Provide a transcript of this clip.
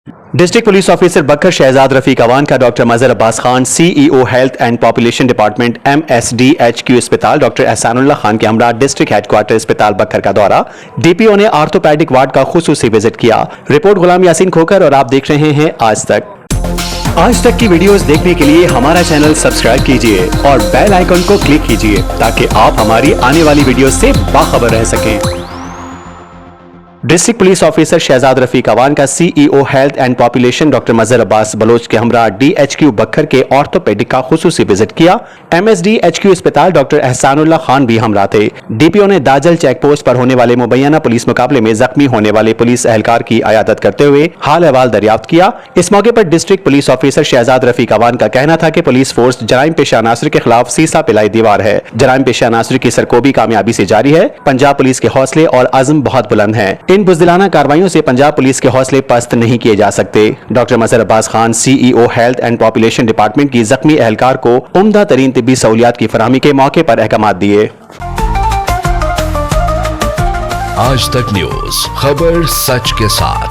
District police officer बकर शहजाद रफीक अवान का doctor Mazhar Abbas Khan CEO health and population department MSDHQ अस्पताल doctor Ehsanullah Khan के हमरा डिस्ट्रिक्ट हेडक्वार्टर अस्पताल बकर का दौरा। DPO ने आर्थोपैडिक वार्ड का खुसूसी विजिट किया। रिपोर्ट गुलाम यासीन खोकर और आप देख रहे हैं आज तक की वीडियोस देखने के लिए हमारा चैनल सब्सक्राइब कीजिए और बेल आइकन को क्लिक कीजिए ताकि आप हमारी आने वाली वीडियो से बाखबर रह सकें। District police officer Shahzad Rafiq Awan का CEO health and population doctor Mazhar Abbas Baloch के हमरा DHQ बखर के ऑर्थोपेडिक का खुसूसी विजिट किया। MSDHQ अस्पताल डॉक्टर एहसानुल्लाह खान भी हमरा थे। DPO ने दाजल चेक पोस्ट पर होने वाले मुबैना पुलिस मुकाबले में जख्मी होने वाले पुलिस एहलकार की अयादत करते हुए हाल अहवाल दरियाफ्त किया। इस मौके पर district police officer Shahzad Rafiq Awan का कहना था कि पुलिस फोर्स जराइम पेशा अनासर के खिलाफ सीसा पिलाई दीवार है। जराइम पेशा अनासर की सरकोबी कामयाबी से जारी है। पंजाब पुलिस के हौसले और अज़्म बहुत बुलंद है। इन बुज़दिलाना कार्रवाइयों से पंजाब पुलिस के हौसले पस्त नहीं किए जा सकते। Doctor Mazhar Abbas Khan CEO health and population department की जख्मी एहलकार को उम्दा तरीन तिब्बी सहूलियात की फराहमी के मौके पर अहकामात दिए। आज तक न्यूज, खबर सच के साथ।